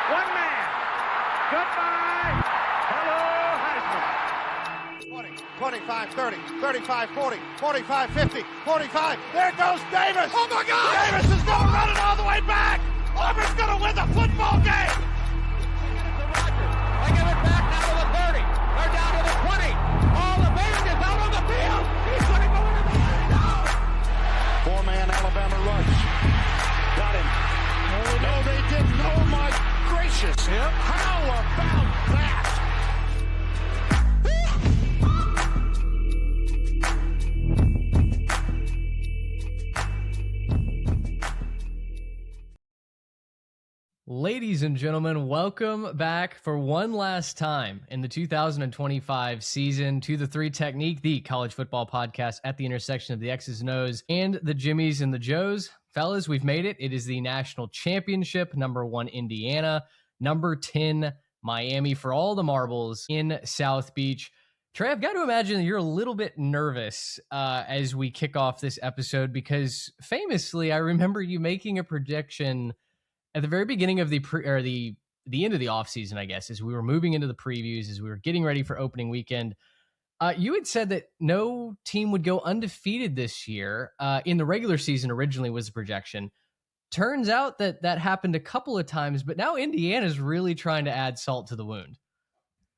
One man. Goodbye. Hello, Heisman. 20, 25, 30, 35, 40, 45, 50, 45. There goes Davis. Oh, my God. Davis is going to run it all the way back. Auburn's going to win the football game. They give it back now to the 30. They're down to the 20. All the band is out on the field. He's going to go into the end zone. Four-man Alabama rush. Got him. Oh, no, they didn't. Oh, my gracious. Yep. How about that? Ladies and gentlemen, welcome back for one last time in the 2025 season to the Three Technique, the college football podcast at the intersection of the X's and O's and the Jimmies and the Joes. Fellas, we've made it. It is the national championship. Number 1, Indiana. Number 10, Miami for all the marbles in South Beach. Trey, I've got to imagine that you're a little bit nervous as we kick off this episode because famously, I remember you making a prediction at the very beginning of the end of the offseason, I guess, as we were moving into the previews, as we were getting ready for opening weekend. You had said that no team would go undefeated this year. In the regular season originally was the projection. Turns out that happened a couple of times, but now Indiana's really trying to add salt to the wound.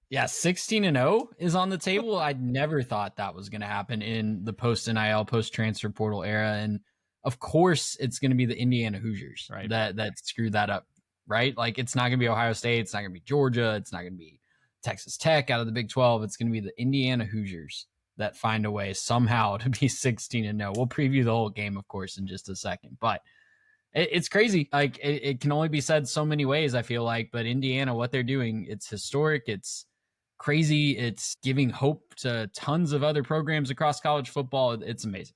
Yeah, 16-0 is on the table. I never thought that was going to happen in the post-NIL, post-transfer portal era. And of course, it's going to be the Indiana Hoosiers, right? That screwed that up, right? Like, it's not going to be Ohio State. It's not going to be Georgia. It's not going to be Texas Tech out of the Big 12. It's going to be the Indiana Hoosiers that find a way somehow to be 16-0. We'll preview the whole game, of course, in just a second. But it's crazy. Like, it can only be said so many ways, I feel like. But Indiana, what they're doing, it's historic. It's crazy. It's giving hope to tons of other programs across college football. It's amazing.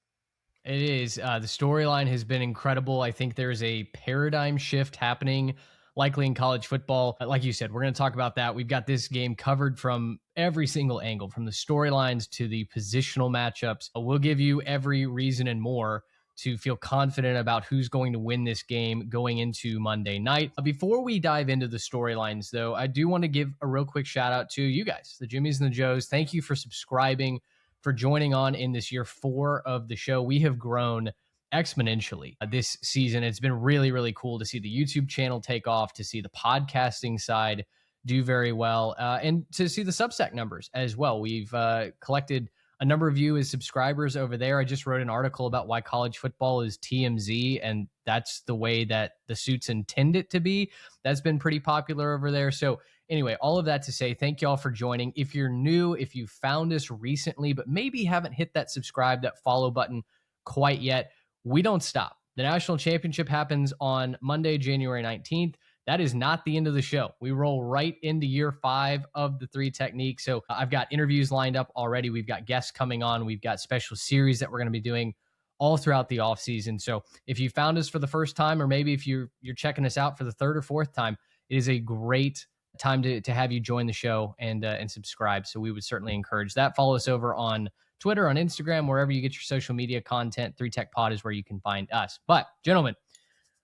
It is. The storyline has been incredible. I think there's a paradigm shift happening likely in college football. Like you said, we're going to talk about that. We've got this game covered from every single angle, from the storylines to the positional matchups. We'll give you every reason and more to feel confident about who's going to win this game going into Monday night. Before we dive into the storylines, though, I do want to give a real quick shout out to you guys, the Jimmies and the Joes. Thank you for subscribing, for joining on in this year 4 of the show. We have grown exponentially this season. It's been really, really cool to see the YouTube channel take off, to see the podcasting side do very well, and to see the Substack numbers as well. We've collected a number of you as subscribers over there. I just wrote an article about why college football is TMZ, and that's the way that the suits intend it to be. That's been pretty popular over there. So anyway, all of that to say, thank y'all for joining. If you're new, if you found us recently, but maybe haven't hit that subscribe, that follow button quite yet, we don't stop. The national championship happens on Monday, January 19th. That is not the end of the show. We roll right into year 5 of the Three Technique. So I've got interviews lined up already. We've got guests coming on. We've got special series that we're going to be doing all throughout the off season. So if you found us for the first time, or maybe if you're checking us out for the 3rd or 4th time, it is a great time to have you join the show and subscribe. So we would certainly encourage that. Follow us over on Twitter, on Instagram, wherever you get your social media content. 3 Tech Pod is where you can find us. But gentlemen,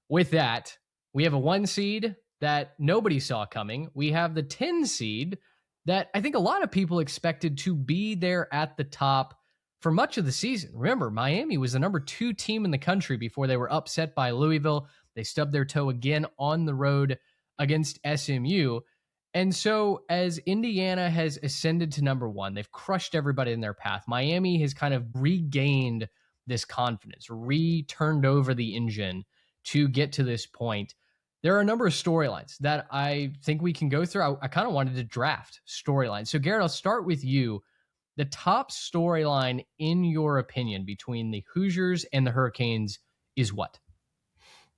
with that, we have a 1 seed that nobody saw coming. We have the 10 seed that I think a lot of people expected to be there at the top for much of the season. Remember, Miami was the number 2 team in the country before they were upset by Louisville. They stubbed their toe again on the road against SMU. And so as Indiana has ascended to number 1, they've crushed everybody in their path. Miami has kind of regained this confidence, returned over the engine to get to this point. There are a number of storylines that I think we can go through. I kind of wanted to draft storylines. So Garrett, I'll start with you. The top storyline, in your opinion, between the Hoosiers and the Hurricanes is what?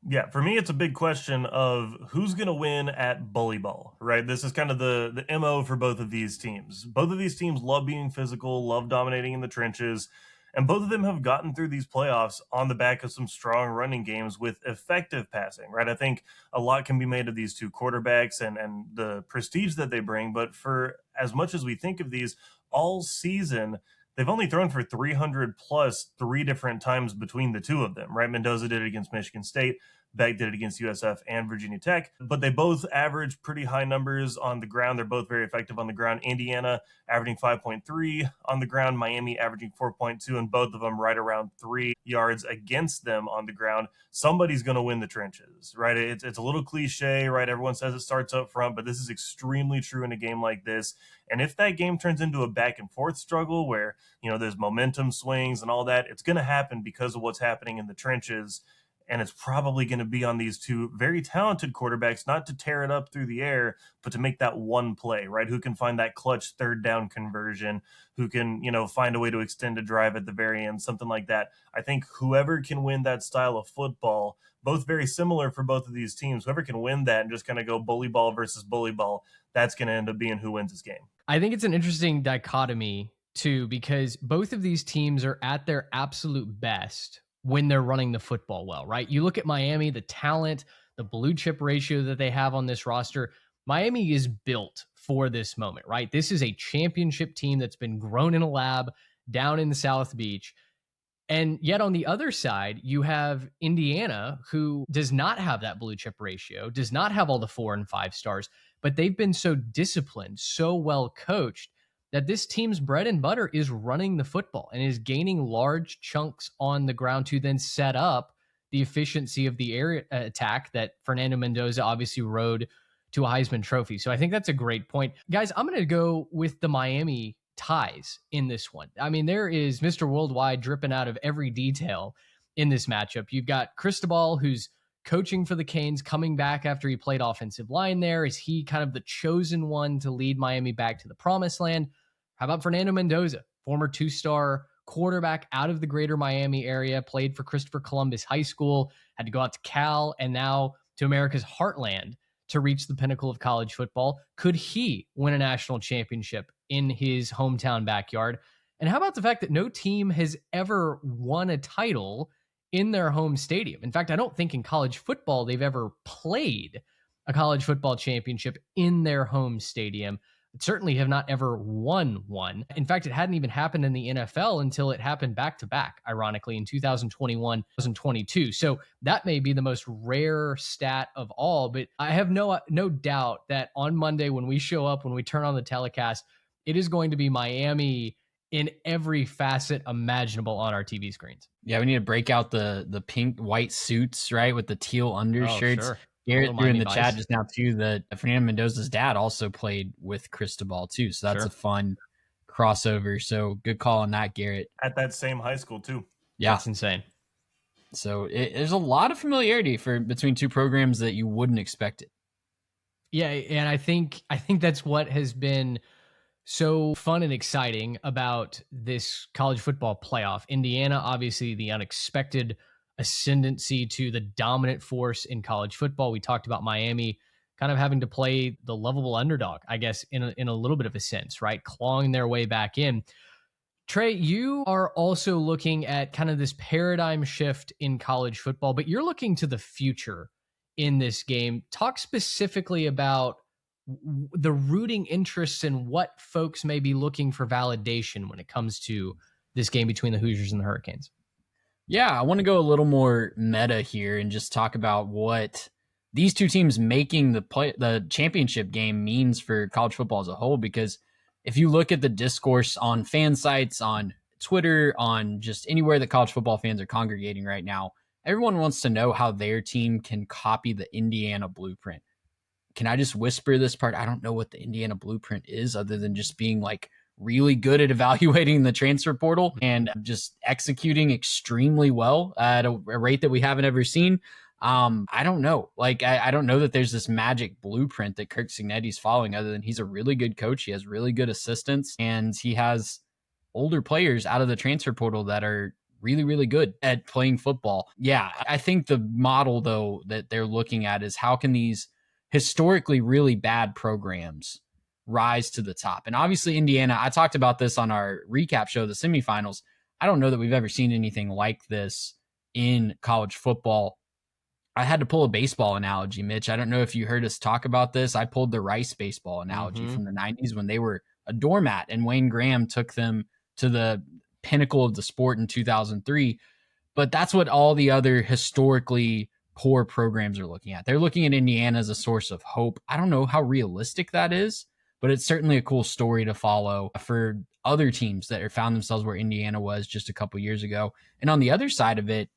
Yeah, for me, it's a big question of who's going to win at bully ball, right? This is kind of the MO for both of these teams. Both of these teams love being physical, love dominating in the trenches, and both of them have gotten through these playoffs on the back of some strong running games with effective passing, right? I think a lot can be made of these 2 quarterbacks and the prestige that they bring, but for as much as we think of these all season, they've only thrown for 300 plus 3 different times between the 2 of them, right? Mendoza did it against Michigan State. Beck did it against USF and Virginia Tech, but they both average pretty high numbers on the ground. They're both very effective on the ground. Indiana averaging 5.3 on the ground, Miami averaging 4.2, and both of them right around 3 yards against them on the ground. Somebody's going to win the trenches, right? It's a little cliche, right? Everyone says it starts up front, but this is extremely true in a game like this. And if that game turns into a back and forth struggle where, there's momentum swings and all that, it's going to happen because of what's happening in the trenches. And it's probably going to be on these two very talented quarterbacks, not to tear it up through the air, but to make that one play, right? Who can find that clutch third down conversion, who can, find a way to extend a drive at the very end, something like that. I think whoever can win that style of football, both very similar for both of these teams, whoever can win that and just kind of go bully ball versus bully ball, that's going to end up being who wins this game. I think it's an interesting dichotomy too, because both of these teams are at their absolute best when they're running the football well, right? You look at Miami, the talent, the blue chip ratio that they have on this roster. Miami is built for this moment, right? This is a championship team that's been grown in a lab down in the South Beach. And yet on the other side, you have Indiana, who does not have that blue chip ratio, does not have all the 4 and 5 stars, but they've been so disciplined, so well coached, that this team's bread and butter is running the football and is gaining large chunks on the ground to then set up the efficiency of the air attack that Fernando Mendoza obviously rode to a Heisman Trophy. So I think that's a great point. Guys, I'm going to go with the Miami ties in this one. I mean, there is Mr. Worldwide dripping out of every detail in this matchup. You've got Cristobal, who's coaching for the Canes, coming back after he played offensive line there. Is he kind of the chosen one to lead Miami back to the promised land? How about Fernando Mendoza, former 2-star quarterback out of the greater Miami area, played for Christopher Columbus High School, had to go out to Cal and now to America's heartland to reach the pinnacle of college football. Could he win a national championship in his hometown backyard? And how about the fact that no team has ever won a title in their home stadium? In fact, I don't think in college football they've ever played a college football championship in their home stadium. Certainly have not ever won one. In fact, it hadn't even happened in the NFL until it happened back-to-back, ironically, in 2021, 2022. So that may be the most rare stat of all, but I have no doubt that on Monday when we show up, when we turn on the telecast, it is going to be Miami in every facet imaginable on our TV screens. Yeah, we need to break out the pink, white suits, right, with the teal undershirts. Sure. Garrett threw in the chat just now too that Fernando Mendoza's dad also played with Cristobal too, so that's a fun crossover. So good call on that, Garrett. At that same high school too. Yeah, that's insane. So there's a lot of familiarity between two programs that you wouldn't expect it. Yeah, and I think that's what has been so fun and exciting about this college football playoff. Indiana, obviously, the unexpected ascendancy to the dominant force in college football. We talked about Miami kind of having to play the lovable underdog, I guess, in a little bit of a sense, right? Clawing their way back in. Trey, you are also looking at kind of this paradigm shift in college football, but you're looking to the future in this game. Talk specifically about the rooting interests and what folks may be looking for validation when it comes to this game between the Hoosiers and the Hurricanes. Yeah, I want to go a little more meta here and just talk about what these two teams making the championship game means for college football as a whole. Because if you look at the discourse on fan sites, on Twitter, on just anywhere that college football fans are congregating right now, everyone wants to know how their team can copy the Indiana blueprint. Can I just whisper this part? I don't know what the Indiana blueprint is other than just being like really good at evaluating the transfer portal and just executing extremely well at a rate that we haven't ever seen. I don't know. Like, I don't know that there's this magic blueprint that Kirk Cignetti's following other than he's a really good coach. He has really good assistants and he has older players out of the transfer portal that are really, really good at playing football. Yeah, I think the model, though, that they're looking at is how can these historically really bad programs rise to the top. And obviously Indiana, I talked about this on our recap show, the semifinals. I don't know that we've ever seen anything like this in college football. I had to pull a baseball analogy, Mitch. I don't know if you heard us talk about this. I pulled the Rice baseball analogy from the 90s when they were a doormat and Wayne Graham took them to the pinnacle of the sport in 2003. But that's what all the other historically poor programs are looking at. They're looking at Indiana as a source of hope. I don't know how realistic that is, but it's certainly a cool story to follow for other teams that have found themselves where Indiana was just a couple years ago. And on the other side of it,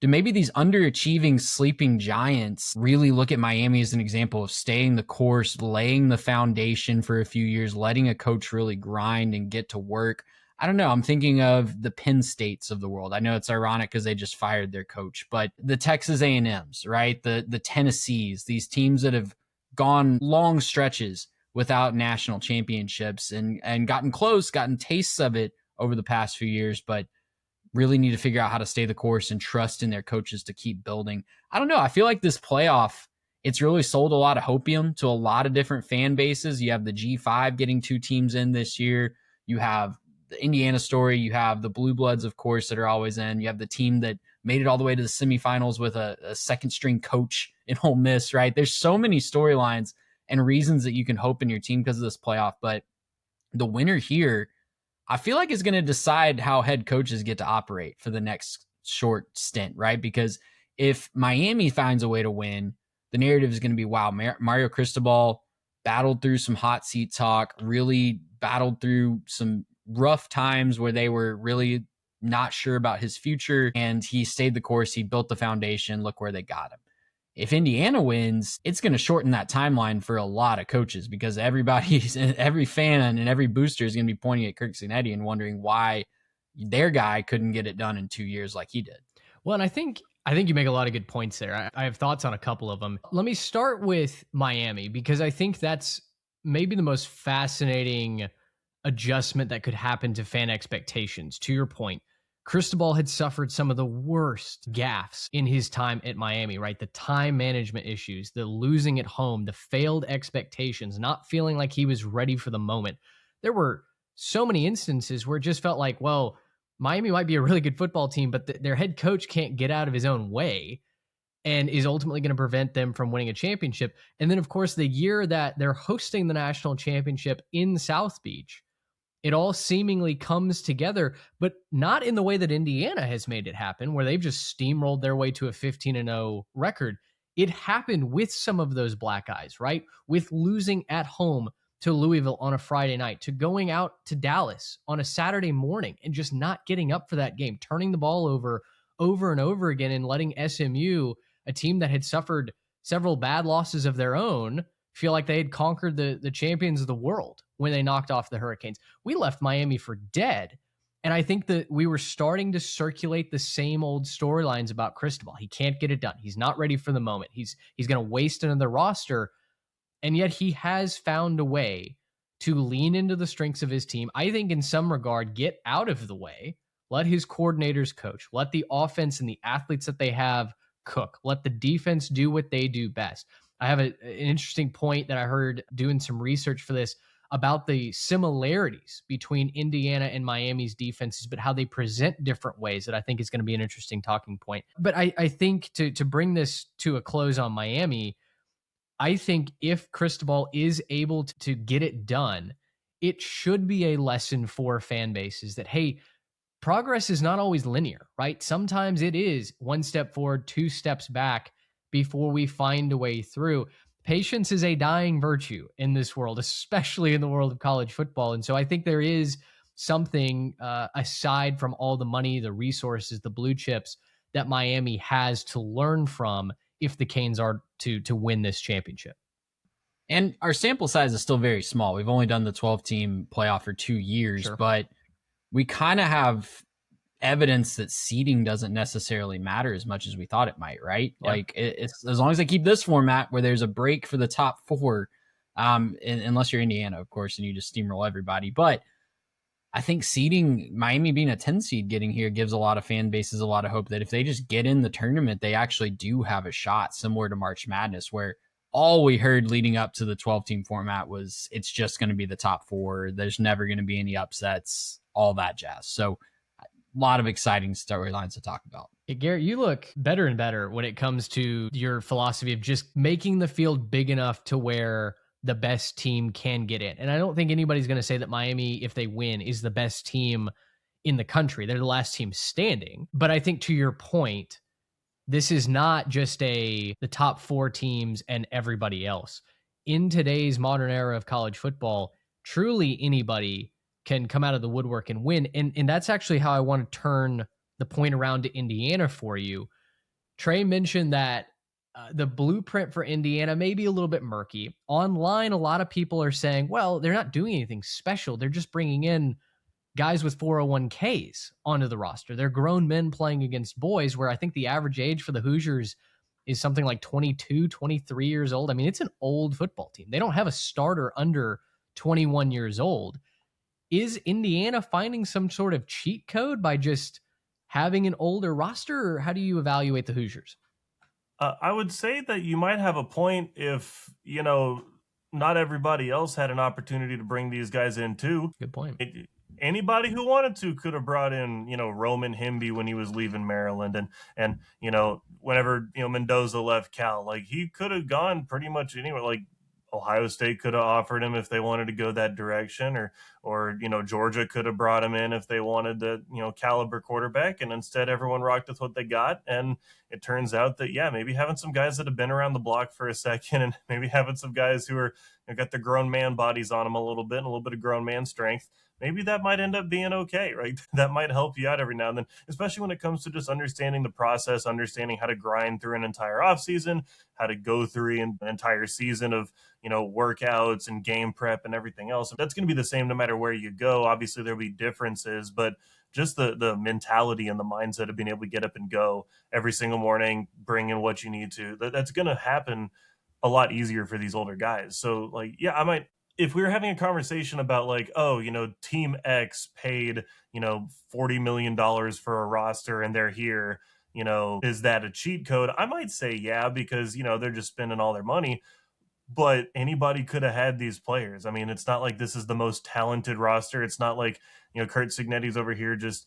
do maybe these underachieving sleeping giants really look at Miami as an example of staying the course, laying the foundation for a few years, letting a coach really grind and get to work? I don't know. I'm thinking of the Penn States of the world. I know it's ironic because they just fired their coach, but the Texas A&Ms, right? The Tennessees, these teams that have gone long stretches without national championships and gotten close, gotten tastes of it over the past few years, but really need to figure out how to stay the course and trust in their coaches to keep building. I don't know. I feel like this playoff, it's really sold a lot of hopium to a lot of different fan bases. You have the G5 getting 2 teams in this year. You have the Indiana story. You have the Blue Bloods, of course, that are always in. You have the team that made it all the way to the semifinals with a second string coach in Ole Miss, right? There's so many storylines and reasons that you can hope in your team because of this playoff. But the winner here, I feel like, is going to decide how head coaches get to operate for the next short stint, right? Because if Miami finds a way to win, the narrative is going to be, wow, Mario Cristobal battled through some hot seat talk, really battled through some rough times where they were really not sure about his future, and he stayed the course. He built the foundation. Look where they got him. If Indiana wins, it's going to shorten that timeline for a lot of coaches because every fan and every booster is going to be pointing at Kirk Cinetti and wondering why their guy couldn't get it done in 2 years like he did. Well, and I think you make a lot of good points there. I have thoughts on a couple of them. Let me start with Miami because I think that's maybe the most fascinating adjustment that could happen to fan expectations. To your point, Cristobal had suffered some of the worst gaffes in his time at Miami, right? The time management issues, the losing at home, the failed expectations, not feeling like he was ready for the moment. There were so many instances where it just felt like, well, Miami might be a really good football team, but their head coach can't get out of his own way and is ultimately going to prevent them from winning a championship. And then, of course, the year that they're hosting the national championship in South Beach, it all seemingly comes together, but not in the way that Indiana has made it happen, where they've just steamrolled their way to a 15-0 record. It happened with some of those black eyes, right? With losing at home to Louisville on a Friday night, to going out to Dallas on a Saturday morning and just not getting up for that game, turning the ball over and over again and letting SMU, a team that had suffered several bad losses of their own, feel like they had conquered the champions of the world when they knocked off the Hurricanes. We left Miami for dead. And I think that we were starting to circulate the same old storylines about Cristobal. He can't get it done. He's not ready for the moment. He's going to waste another roster. And yet he has found a way to lean into the strengths of his team. I think in some regard, get out of the way, let his coordinators coach, let the offense and the athletes that they have cook, let the defense do what they do best. I have an interesting point that I heard doing some research for this about the similarities between Indiana and Miami's defenses, but how they present different ways that I think is going to be an interesting talking point. But I think to bring this to a close on Miami, I think if Cristobal is able to get it done, it should be a lesson for fan bases that, hey, progress is not always linear, right? Sometimes it is one step forward, 2 steps back before we find a way through. Patience is a dying virtue in this world, especially in the world of college football. And so I think there is something aside from all the money, the resources, the blue chips that Miami has to learn from if the Canes are to win this championship. And our sample size is still very small. We've only done the 12-team playoff for 2 years, sure, but we kind of have evidence that seeding doesn't necessarily matter as much as we thought it might, right? Yeah. Like it's as long as they keep this format where there's a break for the top 4, unless you're Indiana, of course, and you just steamroll everybody. But I think seeding, Miami being a 10 seed getting here, gives a lot of fan bases a lot of hope that if they just get in the tournament, they actually do have a shot, similar to March Madness, where all we heard leading up to the 12-team format was it's just going to be the top 4. There's never going to be any upsets, all that jazz. So a lot of exciting storylines to talk about. Hey, Garrett, you look better and better when it comes to your philosophy of just making the field big enough to where the best team can get in. And I don't think anybody's going to say that Miami, if they win, is the best team in the country. They're the last team standing. But I think to your point, this is not just the top 4 teams and everybody else. In today's modern era of college football, truly anybody can come out of the woodwork and win. And that's actually how I want to turn the point around to Indiana for you. Trey mentioned that the blueprint for Indiana may be a little bit murky. Online, a lot of people are saying, well, they're not doing anything special. They're just bringing in guys with 401ks onto the roster. They're grown men playing against boys, where I think the average age for the Hoosiers is something like 22, 23 years old. I mean, it's an old football team. They don't have a starter under 21 years old. Is Indiana finding some sort of cheat code by just having an older roster, or how do you evaluate the Hoosiers? I would say that you might have a point if, not everybody else had an opportunity to bring these guys in too. Good point. Anybody who wanted to could have brought in, Roman Himby when he was leaving Maryland, and whenever Mendoza left Cal, like he could have gone pretty much anywhere. Like Ohio State could have offered him if they wanted to go that direction, or Georgia could have brought him in if they wanted the caliber quarterback, and instead everyone rocked with what they got. And it turns out that maybe having some guys that have been around the block for a second, and maybe having some guys who are got the grown man bodies on them a little bit, and a little bit of grown man strength, maybe that might end up being okay, right? That might help you out every now and then, especially when it comes to just understanding the process, understanding how to grind through an entire offseason, how to go through an entire season of, workouts and game prep and everything else. That's going to be the same no matter where you go. Obviously, there'll be differences, but just the mentality and the mindset of being able to get up and go every single morning, bring in what you need to, that's going to happen a lot easier for these older guys. So, if we were having a conversation about Team X paid, $40 million for a roster and they're here, is that a cheat code? I might say, yeah, because, they're just spending all their money, but anybody could have had these players. I mean, it's not like this is the most talented roster. It's not like, Kurt Cignetti's over here just,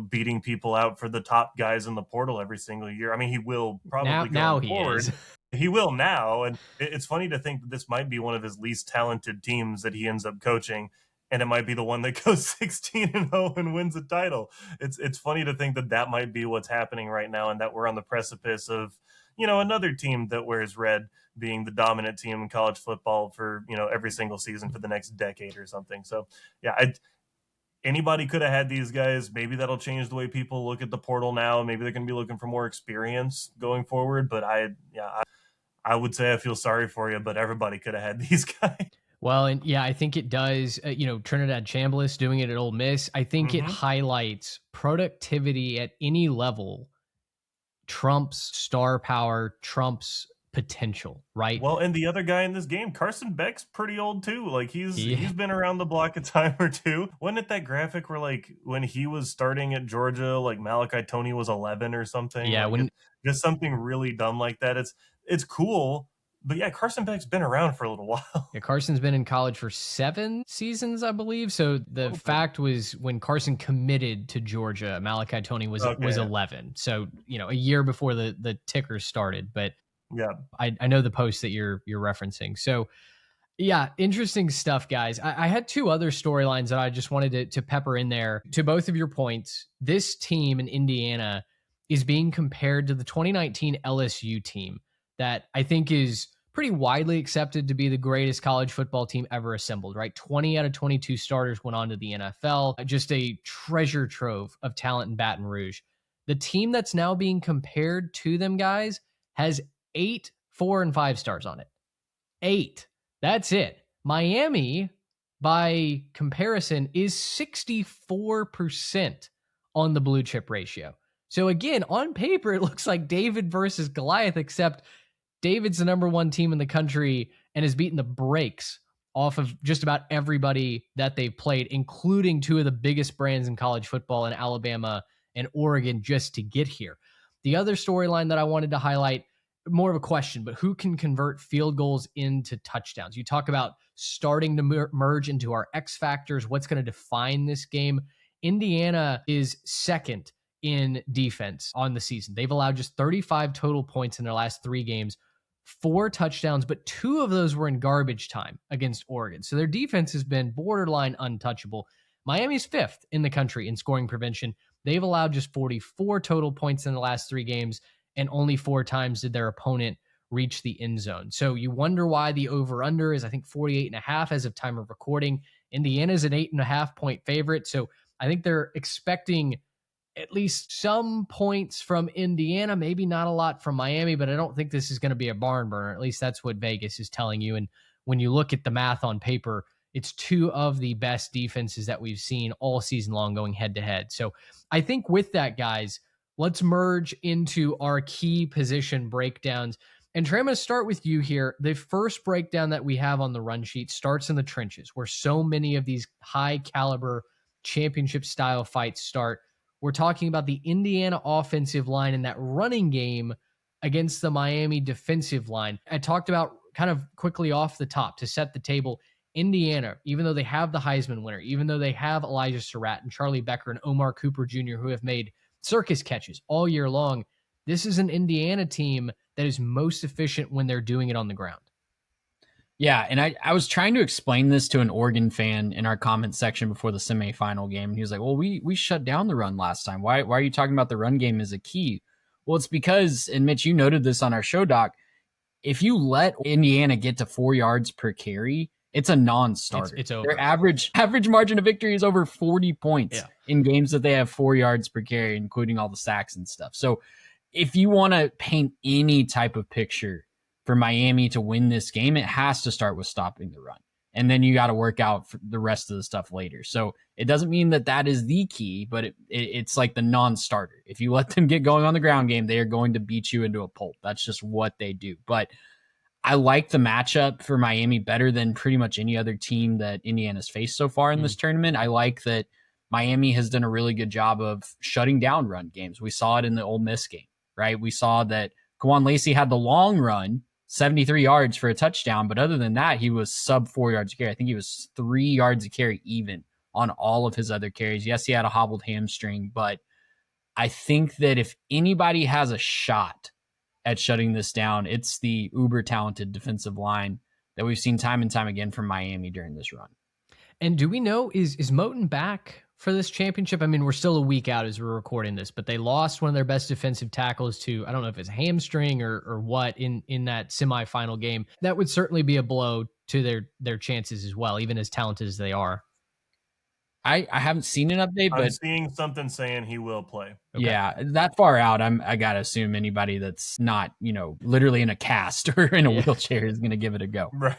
beating people out for the top guys in the portal every single year. I mean, he will probably now going forward. He will now, and it's funny to think that this might be one of his least talented teams that he ends up coaching, and it might be the one that goes 16-0 and wins a title. It's funny to think that might be what's happening right now, and that we're on the precipice of, another team that wears red being the dominant team in college football for, every single season for the next decade or something. So, anybody could have had these guys. Maybe that'll change the way people look at the portal now. Maybe they're going to be looking for more experience going forward, but I would say I feel sorry for you, but everybody could have had these guys. Well, and I think it does, Trinidad Chambliss doing it at Ole Miss. I think it highlights productivity at any level trumps star power, trumps potential, right? Well, and the other guy in this game, Carson Beck's pretty old too. Like he's been around the block a time or two. Wasn't it that graphic where when he was starting at Georgia, Malachi Toney was 11 or something? Yeah, just something really dumb like that. It's cool. But Carson Beck's been around for a little while. Yeah, Carson's been in college for 7 seasons, I believe. So the fact was when Carson committed to Georgia, Malachi Toney was 11. So, a year before the ticker started. But yeah, I know the post that you're referencing. So, interesting stuff, guys. I had 2 other storylines that I just wanted to pepper in there. To both of your points, this team in Indiana is being compared to the 2019 LSU team that I think is pretty widely accepted to be the greatest college football team ever assembled, right? 20 out of 22 starters went on to the NFL. Just a treasure trove of talent in Baton Rouge. The team that's now being compared to them, guys, has 8 4 and 5 stars on it. 8. That's it. Miami, by comparison, is 64% on the blue chip ratio. So again, on paper, it looks like David versus Goliath, except David's the number 1 team in the country and has beaten the brakes off of just about everybody that they've played, including 2 of the biggest brands in college football in Alabama and Oregon just to get here. The other storyline that I wanted to highlight, more of a question, but who can convert field goals into touchdowns? You talk about starting to merge into our X factors. What's going to define this game? Indiana is second in defense on the season. They've allowed just 35 total points in their last 3 games, 4 touchdowns, but 2 of those were in garbage time against Oregon. So their defense has been borderline untouchable. Miami's 5th in the country in scoring prevention. They've allowed just 44 total points in the last 3 games and only 4 times did their opponent reach the end zone. So you wonder why the over-under is, I think, 48.5 as of time of recording. Indiana's an 8.5 point favorite. So I think they're expecting at least some points from Indiana, maybe not a lot from Miami, but I don't think this is going to be a barn burner. At least that's what Vegas is telling you. And when you look at the math on paper, it's 2 of the best defenses that we've seen all season long going head to head. So I think with that, guys, let's merge into our key position breakdowns. And Trey, I'm going to start with you here. The first breakdown that we have on the run sheet starts in the trenches, where so many of these high caliber championship style fights start. We're talking about the Indiana offensive line and that running game against the Miami defensive line. I talked about kind of quickly off the top to set the table. Indiana, even though they have the Heisman winner, even though they have Elijah Surratt and Charlie Becker and Omar Cooper Jr., who have made circus catches all year long, this is an Indiana team that is most efficient when they're doing it on the ground. Yeah, and I was trying to explain this to an Oregon fan in our comment section before the semifinal game. And he was like, well, we shut down the run last time. Why are you talking about the run game as a key? Well, it's because, and Mitch, you noted this on our show doc, if you let Indiana get to 4 yards per carry, it's a non-starter. It's over. Their average margin of victory is over 40 points in games that they have 4 yards per carry, including all the sacks and stuff. So if you want to paint any type of picture for Miami to win this game, it has to start with stopping the run. And then you got to work out for the rest of the stuff later. So it doesn't mean that is the key, but it's like the non-starter. If you let them get going on the ground game, they are going to beat you into a pulp. That's just what they do. But I like the matchup for Miami better than pretty much any other team that Indiana's faced so far in this tournament. I like that Miami has done a really good job of shutting down run games. We saw it in the Ole Miss game, right? We saw that Kwan Lacey had the long run, 73 yards for a touchdown, but other than that, he was sub 4 yards a carry. I think he was 3 yards a carry even on all of his other carries. Yes, he had a hobbled hamstring, but I think that if anybody has a shot at shutting this down, it's the uber talented defensive line that we've seen time and time again from Miami during this run. And do we know, is Moten back for this championship? I mean, we're still a week out as we're recording this, but they lost one of their best defensive tackles to, I don't know if it's a hamstring or what in that semifinal game. That would certainly be a blow to their chances as well, even as talented as they are. I haven't seen an update, but I'm seeing something saying he will play. Okay. Yeah, that far out, I gotta assume anybody that's not, literally in a cast or in a wheelchair is gonna give it a go. Right.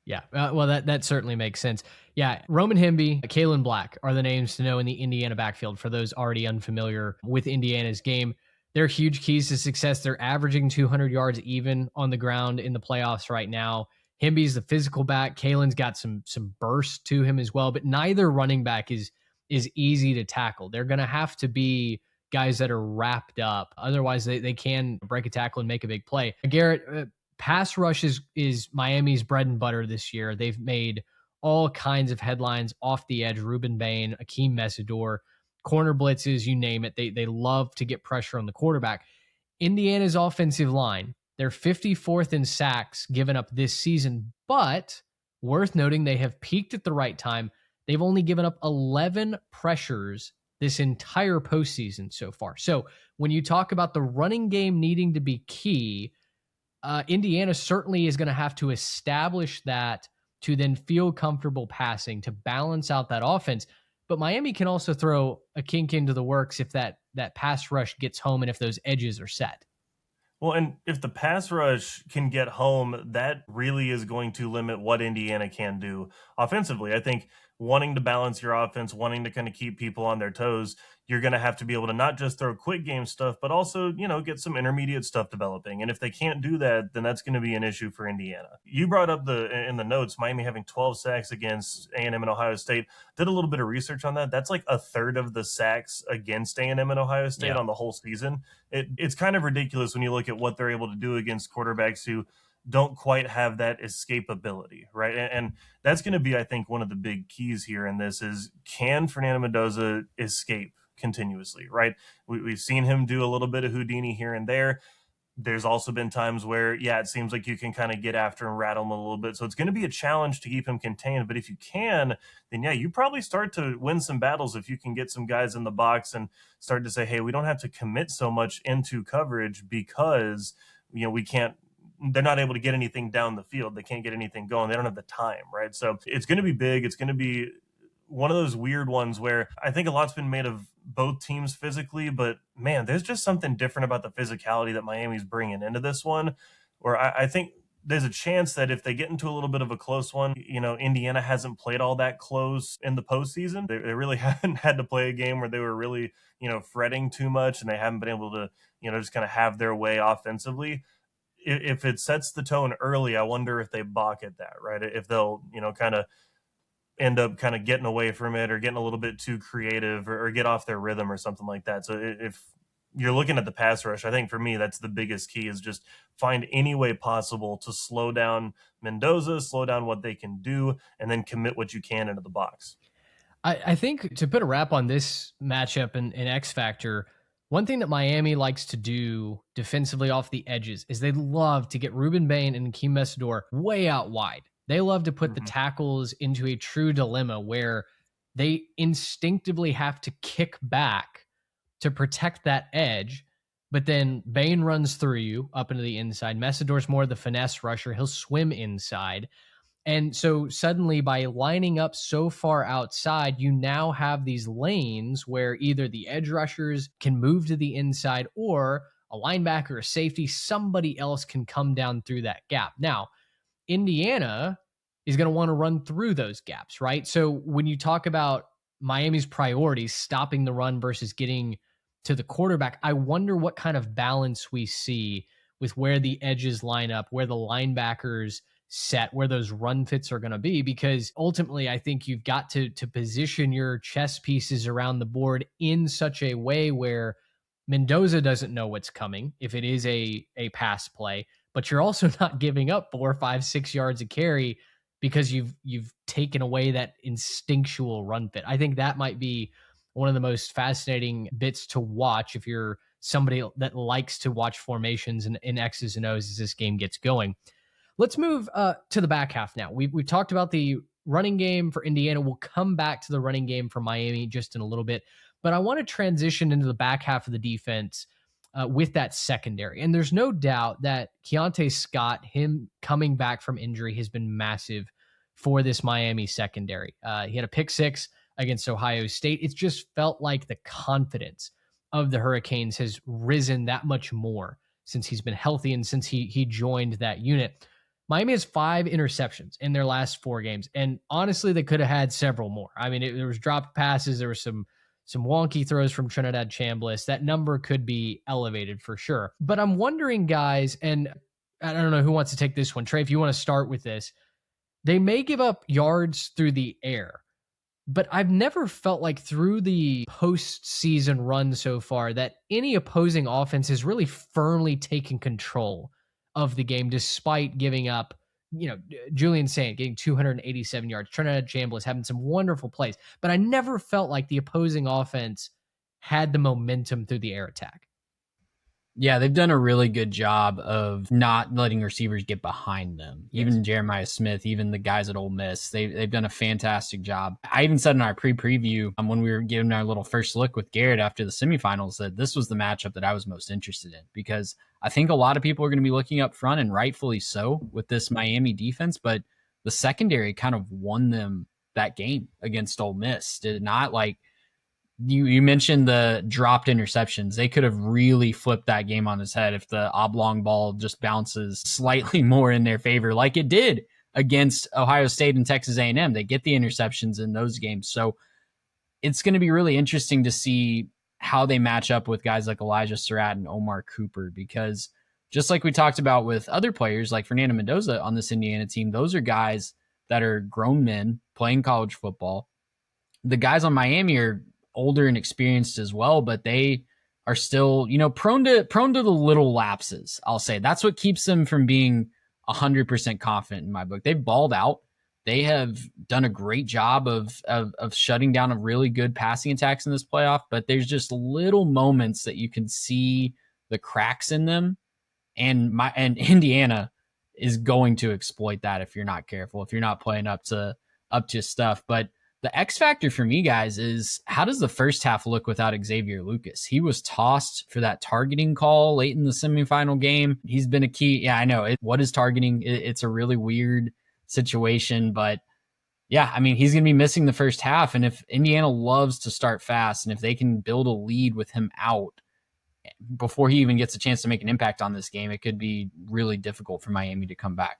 Yeah, well, that certainly makes sense. Yeah, Roman Hemby, Kalen Black are the names to know in the Indiana backfield for those already unfamiliar with Indiana's game. They're huge keys to success. They're averaging 200 yards even on the ground in the playoffs right now. Hemby's the physical back. Kalen's got some burst to him as well, but neither running back is easy to tackle. They're going to have to be guys that are wrapped up. Otherwise, they can break a tackle and make a big play. Garrett, pass rush is Miami's bread and butter this year. They've made all kinds of headlines off the edge. Ruben Bain, Akeem Mesidor, corner blitzes, you name it. They love to get pressure on the quarterback. Indiana's offensive line, they're 54th in sacks given up this season, but worth noting, they have peaked at the right time. They've only given up 11 pressures this entire postseason so far. So when you talk about the running game needing to be key, Indiana certainly is going to have to establish that to then feel comfortable passing to balance out that offense. But Miami can also throw a kink into the works if that pass rush gets home and if those edges are set. Well, and if the pass rush can get home, that really is going to limit what Indiana can do offensively. I think wanting to balance your offense, wanting to kind of keep people on their toes, you're going to have to be able to not just throw quick game stuff, but also, get some intermediate stuff developing. And if they can't do that, then that's going to be an issue for Indiana. You brought up in the notes, Miami having 12 sacks against A&M and Ohio State. Did a little bit of research on that. That's like a third of the sacks against A&M and Ohio State on the whole season. It's kind of ridiculous when you look at what they're able to do against quarterbacks who don't quite have that escapability, right? And that's going to be, I think, one of the big keys here in this is, can Fernando Mendoza escape continuously, right? We've seen him do a little bit of Houdini here and there. There's also been times where, it seems like you can kind of get after and rattle him a little bit. So it's going to be a challenge to keep him contained. But if you can, then you probably start to win some battles if you can get some guys in the box and start to say, hey, we don't have to commit so much into coverage because, we can't, they're not able to get anything down the field. They can't get anything going. They don't have the time, right? So it's going to be big. It's going to be one of those weird ones where I think a lot's been made of both teams physically, but man, there's just something different about the physicality that Miami's bringing into this one, where I think there's a chance that if they get into a little bit of a close one, Indiana hasn't played all that close in the postseason. They really haven't had to play a game where they were really, fretting too much, and they haven't been able to, just kind of have their way offensively. If it sets the tone early, I wonder if they balk at that, right? If they'll, kind of end up kind of getting away from it or getting a little bit too creative or get off their rhythm or something like that. So if you're looking at the pass rush, I think for me, that's the biggest key, is just find any way possible to slow down Mendoza, slow down what they can do, and then commit what you can into the box. I think to put a wrap on this matchup and X Factor, one thing that Miami likes to do defensively off the edges is they love to get Ruben Bain and Akeem Messidor way out wide. They love to put the tackles into a true dilemma where they instinctively have to kick back to protect that edge, but then Bain runs through you up into the inside. Messidor's more the finesse rusher. He'll swim inside. And so suddenly by lining up so far outside, you now have these lanes where either the edge rushers can move to the inside or a linebacker or safety, somebody else can come down through that gap. Now, Indiana is going to want to run through those gaps, right? So when you talk about Miami's priorities, stopping the run versus getting to the quarterback, I wonder what kind of balance we see with where the edges line up, where the linebackers set, where those run fits are going to be, because ultimately I think you've got to position your chess pieces around the board in such a way where Mendoza doesn't know what's coming if it is a pass play, but you're also not giving up 4, 5, 6 yards a carry because you've taken away that instinctual run fit. I think that might be one of the most fascinating bits to watch if you're somebody that likes to watch formations in X's and O's as this game gets going. Let's move to the back half now. We've talked about the running game for Indiana. We'll come back to the running game for Miami just in a little bit, but I want to transition into the back half of the defense with that secondary. And there's no doubt that Keontae Scott, him coming back from injury, has been massive for this Miami secondary. He had a pick six against Ohio State. It's just felt like the confidence of the Hurricanes has risen that much more since he's been healthy and since he joined that unit. Miami has 5 interceptions in their last 4 games. And honestly, they could have had several more. I mean, there was dropped passes. There were some wonky throws from Trinidad Chambliss. That number could be elevated for sure. But I'm wondering, guys, and I don't know who wants to take this one. Trey, if you want to start with this, they may give up yards through the air, but I've never felt like through the postseason run so far that any opposing offense has really firmly taken control of the game, despite giving up, Julian Saint getting 287 yards, Trinidad Chambliss having some wonderful plays, but I never felt like the opposing offense had the momentum through the air attack. Yeah, they've done a really good job of not letting receivers get behind them. Yes. Even Jeremiah Smith, even the guys at Ole Miss, they've done a fantastic job. I even said in our pre-preview when we were giving our little first look with Garrett after the semifinals that this was the matchup that I was most interested in, because I think a lot of people are going to be looking up front, and rightfully so, with this Miami defense, but the secondary kind of won them that game against Ole Miss. Did it not? Like, You mentioned the dropped interceptions. They could have really flipped that game on its head if the oblong ball just bounces slightly more in their favor, like it did against Ohio State and Texas A&M. They get the interceptions in those games. So it's going to be really interesting to see how they match up with guys like Elijah Surratt and Omar Cooper, because just like we talked about with other players like Fernando Mendoza on this Indiana team, those are guys that are grown men playing college football. The guys on Miami are older and experienced as well, but they are still, prone to the little lapses. I'll say that's what keeps them from being 100% confident in my book. They've balled out. They have done a great job of shutting down a really good passing attacks in this playoff, but there's just little moments that you can see the cracks in them. and Indiana is going to exploit that if you're not careful, if you're not playing up to stuff. But the X factor for me, guys, is how does the first half look without Xavier Lucas? He was tossed for that targeting call late in the semifinal game. He's been a key. Yeah, I know. What is targeting? It's a really weird situation, but yeah, I mean, he's going to be missing the first half. And if Indiana loves to start fast, and if they can build a lead with him out before he even gets a chance to make an impact on this game, it could be really difficult for Miami to come back.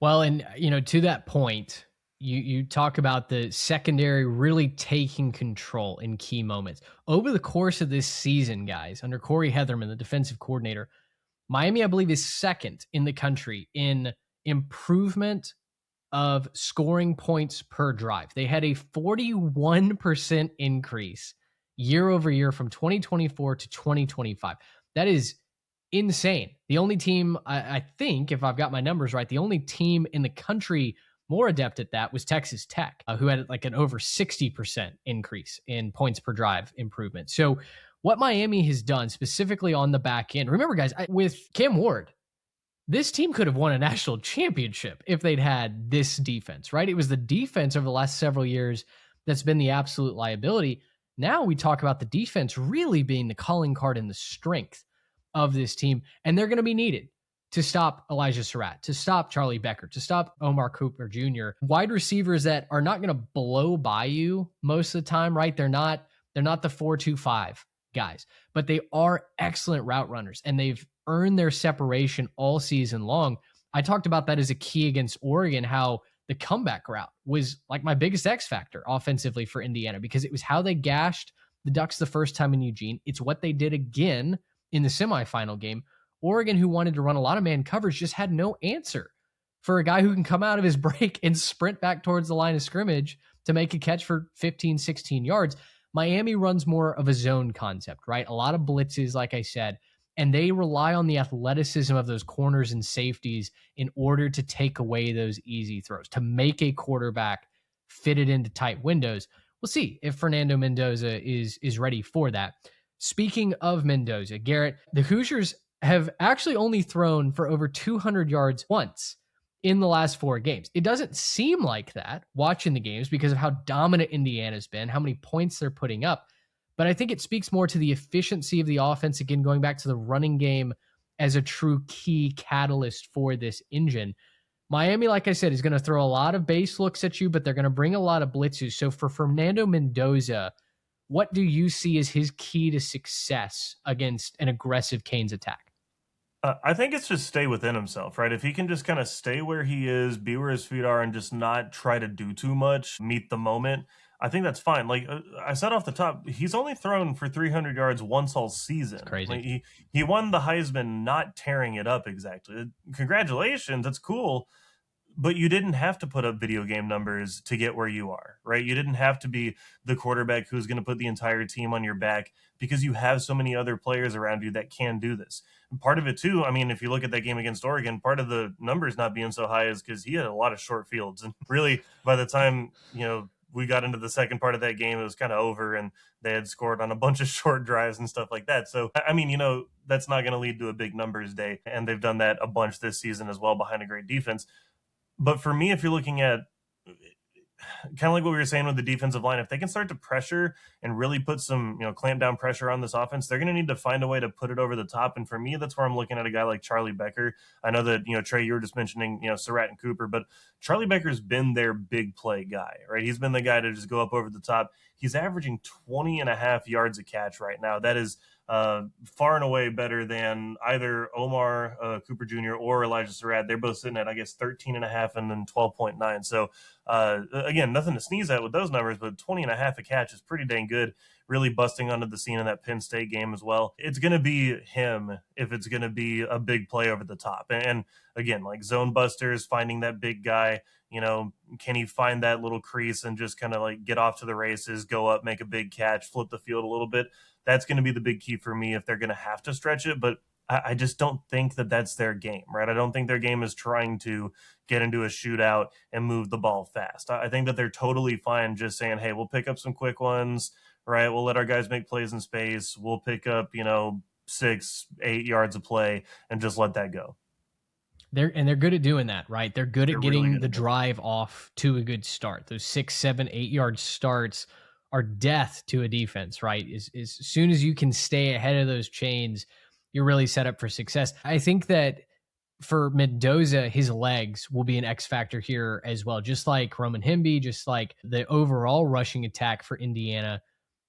Well, and to that point, you talk about the secondary really taking control in key moments. Over the course of this season, guys, under Corey Heatherman, the defensive coordinator, Miami, I believe, is second in the country in improvement of scoring points per drive. They had a 41% increase year over year from 2024 to 2025. That is insane. The only team, I think, if I've got my numbers right, the only team in the country more adept at that was Texas Tech, who had like an over 60% increase in points per drive improvement. So what Miami has done specifically on the back end, remember guys, with Cam Ward, this team could have won a national championship if they'd had this defense, right? It was the defense over the last several years that's been the absolute liability. Now we talk about the defense really being the calling card and the strength of this team, and they're going to be needed to stop Elijah Surratt, to stop Charlie Becker, to stop Omar Cooper Jr. Wide receivers that are not going to blow by you most of the time, right? They're not the 4.25 guys, but they are excellent route runners, and they've earned their separation all season long. I talked about that as a key against Oregon, how the comeback route was like my biggest X factor offensively for Indiana, because it was how they gashed the Ducks the first time in Eugene. It's what they did again in the semifinal game. Oregon, who wanted to run a lot of man coverage, just had no answer for a guy who can come out of his break and sprint back towards the line of scrimmage to make a catch for 15, 16 yards. Miami runs more of a zone concept, right? A lot of blitzes, like I said, and they rely on the athleticism of those corners and safeties in order to take away those easy throws, to make a quarterback fit it into tight windows. We'll see if Fernando Mendoza is ready for that. Speaking of Mendoza, Garrett, the Hoosiers have actually only thrown for over 200 yards once in the last 4 games. It doesn't seem like that watching the games because of how dominant Indiana's been, how many points they're putting up. But I think it speaks more to the efficiency of the offense, again, going back to the running game as a true key catalyst for this engine. Miami, like I said, is going to throw a lot of base looks at you, but they're going to bring a lot of blitzes. So for Fernando Mendoza, what do you see as his key to success against an aggressive Canes attack? I think it's just stay within himself, right? If he can just kind of stay where he is, be where his feet are, and just not try to do too much, meet the moment, I think that's fine. Like I said off the top, he's only thrown for 300 yards once all season. That's crazy. Like, he won the Heisman not tearing it up exactly. Congratulations, that's cool. But you didn't have to put up video game numbers to get where you are, right? You didn't have to be the quarterback who's going to put the entire team on your back, because you have so many other players around you that can do this. And part of it too, I mean, if you look at that game against Oregon, part of the numbers not being so high is because he had a lot of short fields. And really, by the time, we got into the second part of that game, it was kind of over, and they had scored on a bunch of short drives and stuff like that. So, I mean, that's not going to lead to a big numbers day. And they've done that a bunch this season as well behind a great defense. But for me, if you're looking at kind of like what we were saying with the defensive line, if they can start to pressure and really put some, clamp down pressure on this offense, they're going to need to find a way to put it over the top. And for me, that's where I'm looking at a guy like Charlie Becker. I know that, Trey, you were just mentioning, Surratt and Cooper, but Charlie Becker's been their big play guy, right? He's been the guy to just go up over the top. He's averaging 20.5 yards a catch right now. That is far and away better than either Omar Cooper Jr. or Elijah Surratt. They're both sitting at, I guess, 13.5 and then 12.9. So again, nothing to sneeze at with those numbers, but 20.5 a catch is pretty dang good. Really busting onto the scene in that Penn State game as well. It's going to be him if it's going to be a big play over the top. And again, like zone busters, finding that big guy, can he find that little crease and just kind of like get off to the races, go up, make a big catch, flip the field a little bit? That's going to be the big key for me if they're going to have to stretch it. But I just don't think that that's their game, right? I don't think their game is trying to get into a shootout and move the ball fast. I think that they're totally fine just saying, hey, we'll pick up some quick ones, right? We'll let our guys make plays in space. We'll pick up, 6, 8 yards of play and just let that go. They're good at doing that, right? They're good at getting really the drive off to a good start. Those 6, 7, 8 yard starts are death to a defense, right? As soon as you can stay ahead of those chains, you're really set up for success. I think that for Mendoza, his legs will be an X factor here as well. Just like Roman Himby, just like the overall rushing attack for Indiana.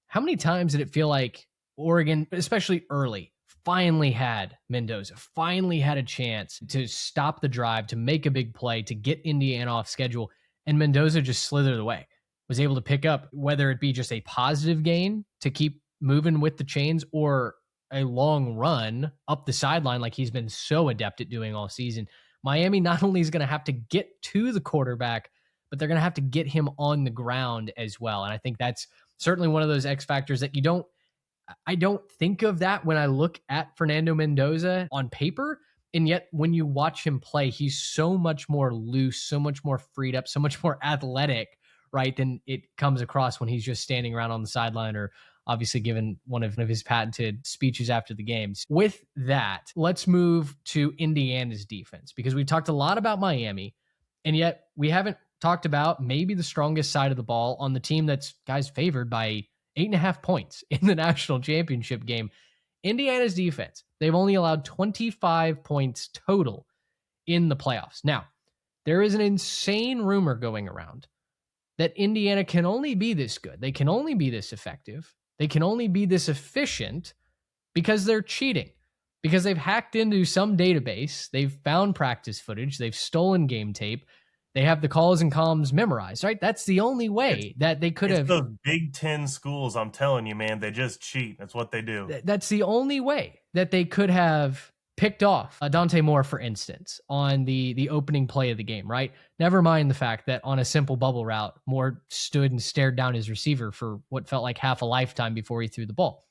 How many times did it feel like Oregon, especially early, finally had Mendoza, finally had a chance to stop the drive, to make a big play, to get Indiana off schedule, and Mendoza just slithered away, was able to pick up, whether it be just a positive gain to keep moving with the chains or a long run up the sideline like he's been so adept at doing all season. Miami not only is going to have to get to the quarterback, but they're going to have to get him on the ground as well. And I think that's certainly one of those X factors that I don't think of that when I look at Fernando Mendoza on paper. And yet when you watch him play, he's so much more loose, so much more freed up, so much more athletic, right, than it comes across when he's just standing around on the sideline or obviously given one of his patented speeches after the games. With that, let's move to Indiana's defense, because we've talked a lot about Miami, and yet we haven't talked about maybe the strongest side of the ball on the team that's, guys, favored by 8.5 points in the national championship game. Indiana's defense, they've only allowed 25 points total in the playoffs. Now, there is an insane rumor going around that Indiana can only be this good. They can only be this effective. They can only be this efficient because they're cheating, because they've hacked into some database. They've found practice footage. They've stolen game tape. They have the calls and comms memorized, right? That's the only way that they could have. The Big Ten schools, I'm telling you, man, they just cheat. That's what they do. That's the only way that they could have picked off Dante Moore, for instance, on the opening play of the game, right? Never mind the fact that on a simple bubble route, Moore stood and stared down his receiver for what felt like half a lifetime before he threw the ball.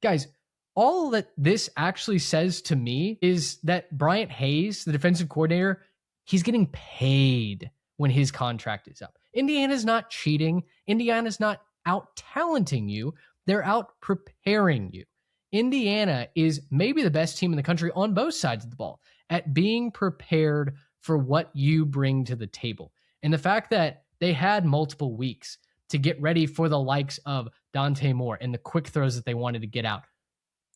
Guys, all that this actually says to me is that Bryant Hayes, the defensive coordinator, he's getting paid when his contract is up. Indiana's not cheating. Indiana's not out-talenting you. They're out-preparing you. Indiana is maybe the best team in the country on both sides of the ball at being prepared for what you bring to the table. And the fact that they had multiple weeks to get ready for the likes of Dante Moore and the quick throws that they wanted to get out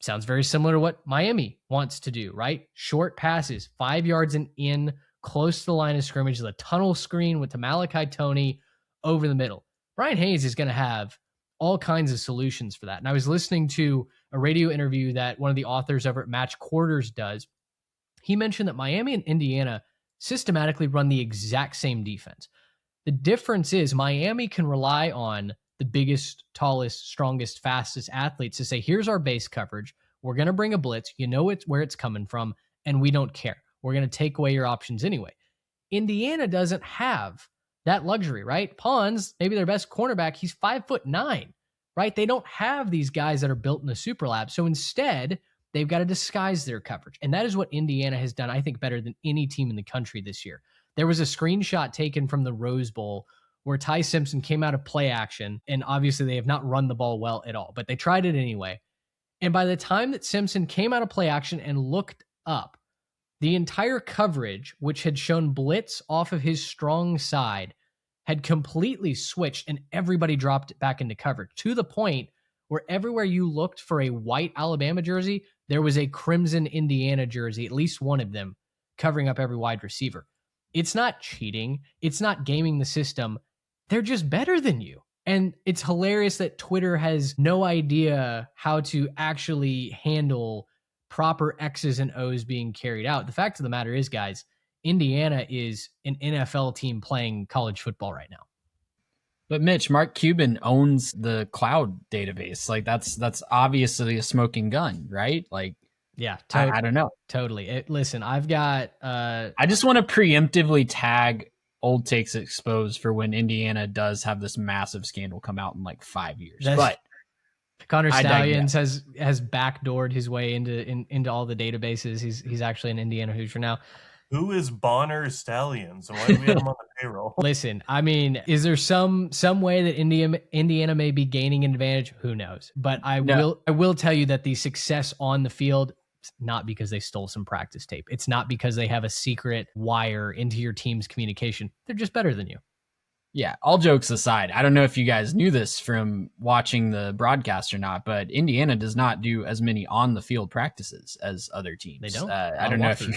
sounds very similar to what Miami wants to do, right? Short passes, 5 yards and in, close to the line of scrimmage, the tunnel screen with Malachi Toney over the middle. Brian Hayes is going to have all kinds of solutions for that. And I was listening to a radio interview that one of the authors over at Match Quarters does. He mentioned that Miami and Indiana systematically run the exact same defense. The difference is Miami can rely on the biggest, tallest, strongest, fastest athletes to say, here's our base coverage. We're going to bring a blitz. You know where it's coming from, and we don't care. We're going to take away your options anyway. Indiana doesn't have that luxury, right? Pons, maybe their best cornerback, he's 5'9", right? They don't have these guys that are built in the super lab. So instead, they've got to disguise their coverage. And that is what Indiana has done, I think, better than any team in the country this year. There was a screenshot taken from the Rose Bowl where Ty Simpson came out of play action, and obviously they have not run the ball well at all, but they tried it anyway. And by the time that Simpson came out of play action and looked up, the entire coverage, which had shown blitz off of his strong side, had completely switched and everybody dropped back into coverage to the point where everywhere you looked for a white Alabama jersey, there was a crimson Indiana jersey, at least one of them, covering up every wide receiver. It's not cheating. It's not gaming the system. They're just better than you. And it's hilarious that Twitter has no idea how to actually handle proper X's and O's being carried out. The fact of the matter is, guys, Indiana is an NFL team playing college football right now. But Mitch, Mark Cuban owns the cloud database. Like that's obviously a smoking gun, right? Like, yeah, I don't know. Totally. Listen, I've got. I just want to preemptively tag Old Takes Exposed for when Indiana does have this massive scandal come out in like 5 years. But Connor Stallions has backdoored his way into all the databases. He's actually an Indiana Hoosier now. Who is Bonner Stallions, and why do we have him on the payroll? Listen, I mean, is there some way that Indiana may be gaining an advantage? Who knows? But I will tell you that the success on the field, it's not because they stole some practice tape. It's not because they have a secret wire into your team's communication. They're just better than you. Yeah, all jokes aside, I don't know if you guys knew this from watching the broadcast or not, but Indiana does not do as many on the field practices as other teams. They don't. I don't know if you.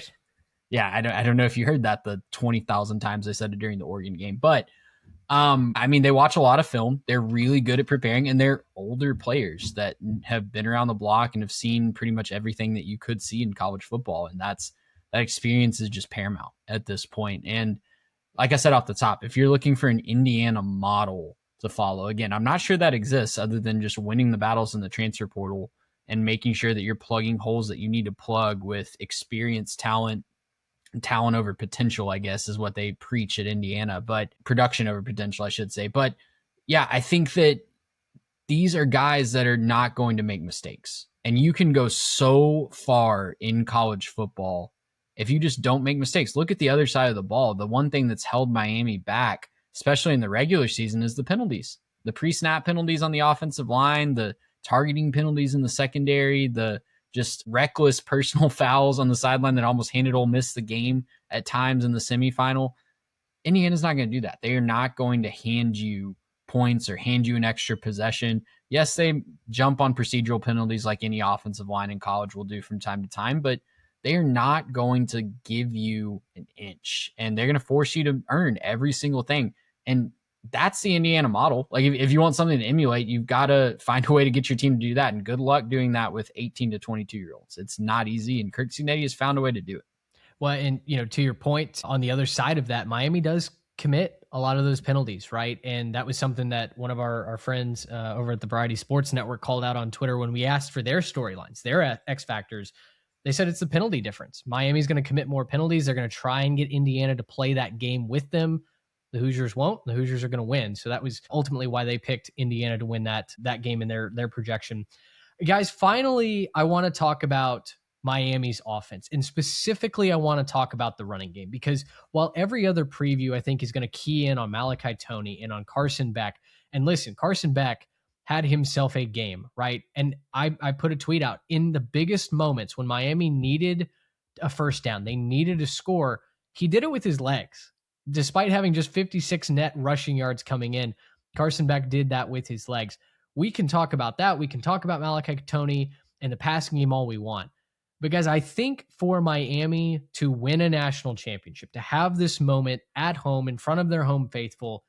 Yeah, I don't know if you heard that the 20,000 times I said it during the Oregon game, but I mean, they watch a lot of film. They're really good at preparing, and they're older players that have been around the block and have seen pretty much everything that you could see in college football, and that experience is just paramount at this point. And like I said off the top, if you're looking for an Indiana model to follow, again, I'm not sure that exists other than just winning the battles in the transfer portal and making sure that you're plugging holes that you need to plug with experienced talent over potential, I guess, is what they preach at Indiana, but production over potential, I should say. But yeah, I think that these are guys that are not going to make mistakes. And you can go so far in college football if you just don't make mistakes. Look at the other side of the ball. The one thing that's held Miami back, especially in the regular season, is the penalties. The pre-snap penalties on the offensive line, the targeting penalties in the secondary, the just reckless personal fouls on the sideline that almost handed Ole Miss the game at times in the semifinal. Indiana's not going to do that. They are not going to hand you points or hand you an extra possession. Yes, they jump on procedural penalties like any offensive line in college will do from time to time, but they are not going to give you an inch, and they're going to force you to earn every single thing. And that's the Indiana model. Like if you want something to emulate, you've got to find a way to get your team to do that. And good luck doing that with 18 to 22-year-olds. It's not easy. And Kirk Cignetti has found a way to do it. Well, and to your point, on the other side of that, Miami does commit a lot of those penalties, right? And that was something that one of our friends over at the Variety Sports Network called out on Twitter when we asked for their storylines, their X factors. They said it's the penalty difference. Miami's going to commit more penalties. They're going to try and get Indiana to play that game with them. The Hoosiers won't. The Hoosiers are going to win. So that was ultimately why they picked Indiana to win that game in their projection. Guys, finally, I want to talk about Miami's offense. And specifically, I want to talk about the running game, because while every other preview, I think, is going to key in on Malachi Toney and on Carson Beck. And listen, Carson Beck had himself a game, right? And I put a tweet out in the biggest moments when Miami needed a first down, they needed a score. He did it with his legs. Despite having just 56 net rushing yards coming in, Carson Beck did that with his legs. We can talk about that. We can talk about Malachi Toney and the passing game all we want. Because I think for Miami to win a national championship, to have this moment at home in front of their home faithful,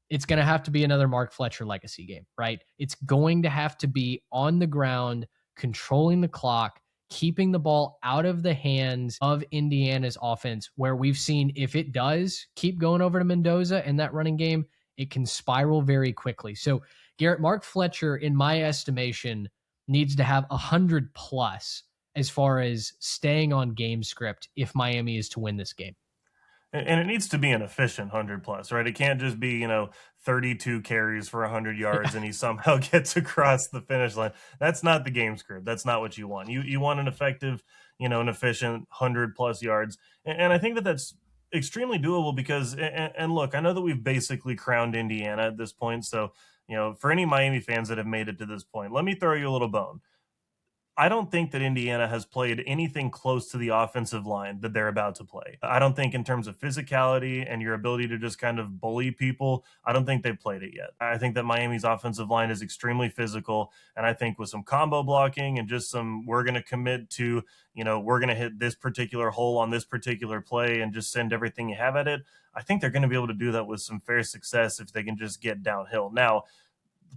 it's going to have to be another Mark Fletcher legacy game, right? It's going to have to be on the ground, controlling the clock, keeping the ball out of the hands of Indiana's offense, where we've seen if it does keep going over to Mendoza and that running game, it can spiral very quickly. So Garrett, Mark Fletcher, in my estimation, needs to have 100 plus as far as staying on game script if Miami is to win this game. And it needs to be an efficient 100 plus, right? It can't just be, 32 carries for 100 yards and he somehow gets across the finish line. That's not the game script. That's not what you want. You want an effective, an efficient 100 plus yards. And I think that that's extremely doable because, and look, I know that we've basically crowned Indiana at this point. So, for any Miami fans that have made it to this point, let me throw you a little bone. I don't think that Indiana has played anything close to the offensive line that they're about to play. I don't think in terms of physicality and your ability to just kind of bully people, I don't think they've played it yet. I think that Miami's offensive line is extremely physical. And I think with some combo blocking and just we're going to commit to, we're going to hit this particular hole on this particular play and just send everything you have at it. I think they're going to be able to do that with some fair success if they can just get downhill. Now,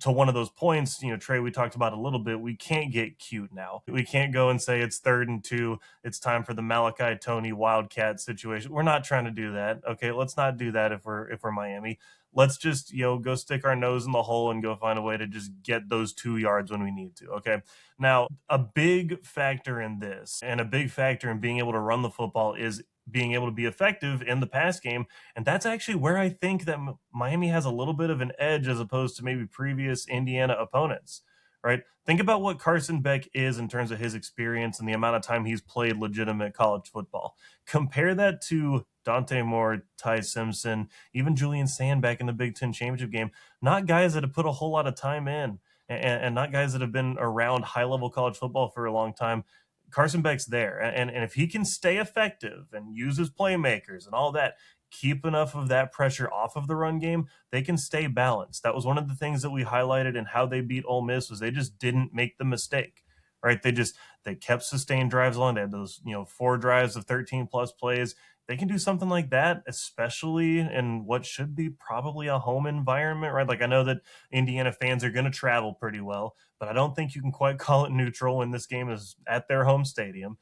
to one of those points, Trey, we talked about a little bit, we can't get cute now. We can't go and say it's 3rd and 2. It's time for the Malachi Toney Wildcat situation. We're not trying to do that. Okay, let's not do that if we're Miami. Let's just, go stick our nose in the hole and go find a way to just get those 2 yards when we need to. Okay. Now, a big factor in this and a big factor in being able to run the football is being able to be effective in the pass game. And that's actually where I think that Miami has a little bit of an edge as opposed to maybe previous Indiana opponents, right? Think about what Carson Beck is in terms of his experience and the amount of time he's played legitimate college football. Compare that to Dante Moore, Ty Simpson, even Julian Sand back in the Big Ten championship game. Not guys that have put a whole lot of time in, and not guys that have been around high-level college football for a long time. Carson Beck's there. And if he can stay effective and use his playmakers and all that, keep enough of that pressure off of the run game, they can stay balanced. That was one of the things that we highlighted in how they beat Ole Miss, was they just didn't make the mistake, right? They kept sustained drives along. They had those, 4 drives of 13 plus plays. They can do something like that, especially in what should be probably a home environment, right? Like, I know that Indiana fans are going to travel pretty well, but I don't think you can quite call it neutral when this game is at their home stadium.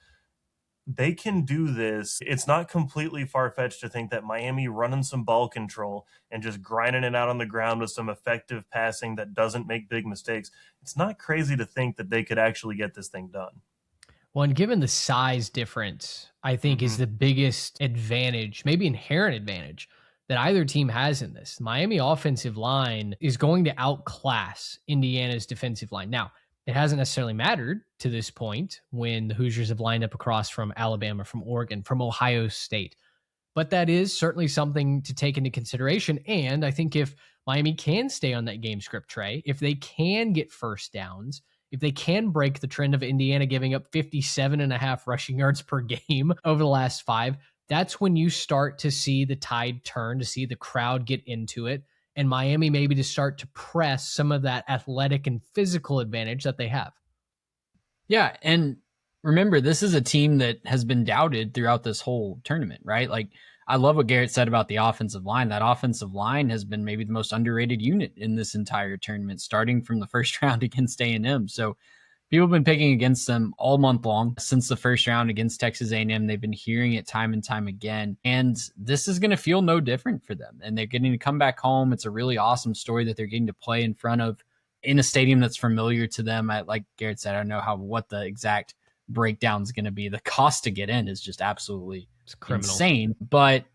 They can do this. It's not completely far-fetched to think that Miami running some ball control and just grinding it out on the ground with some effective passing that doesn't make big mistakes, it's not crazy to think that they could actually get this thing done. Well, and given the size difference, I think is the biggest advantage, maybe inherent advantage, that either team has in this. Miami offensive line is going to outclass Indiana's defensive line. Now, it hasn't necessarily mattered to this point when the Hoosiers have lined up across from Alabama, from Oregon, from Ohio State. But that is certainly something to take into consideration. And I think if Miami can stay on that game script, Trey, if they can get first downs, if they can break the trend of Indiana giving up 57.5 rushing yards per game over the last 5, that's when you start to see the tide turn, to see the crowd get into it, and Miami maybe to start to press some of that athletic and physical advantage that they have. Yeah, and remember, this is a team that has been doubted throughout this whole tournament, right? Like, I love what Garrett said about the offensive line. That offensive line has been maybe the most underrated unit in this entire tournament, starting from the first round against A&M. So people have been picking against them all month long since the first round against Texas A&M. They've been hearing it time and time again. And this is going to feel no different for them. And they're getting to come back home. It's a really awesome story that they're getting to play in front of in a stadium that's familiar to them. Like Garrett said, I don't know what the exact breakdown is going to be. The cost to get in is just absolutely insane. But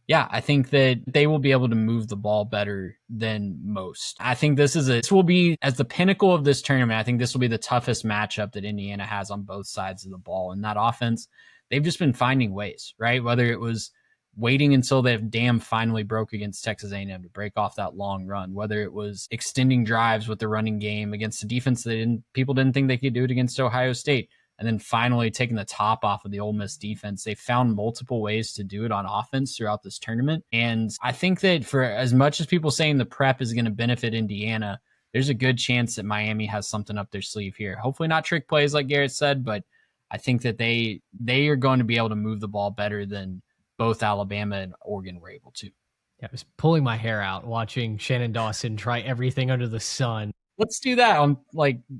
yeah, I think that they will be able to move the ball better than most. I think this will be, as the pinnacle of this tournament, I think this will be the toughest matchup that Indiana has on both sides of the ball. And that offense, they've just been finding ways, right? Whether it was waiting until their dam finally broke against Texas A&M to break off that long run, whether it was extending drives with the running game against a defense that people didn't think they could do it against Ohio State, and then finally taking the top off of the Ole Miss defense. They found multiple ways to do it on offense throughout this tournament. And I think that for as much as people saying the prep is going to benefit Indiana, there's a good chance that Miami has something up their sleeve here. Hopefully not trick plays like Garrett said, but I think that they are going to be able to move the ball better than both Alabama and Oregon were able to. Yeah, I was pulling my hair out watching Shannon Dawson try everything under the sun. Let's do that on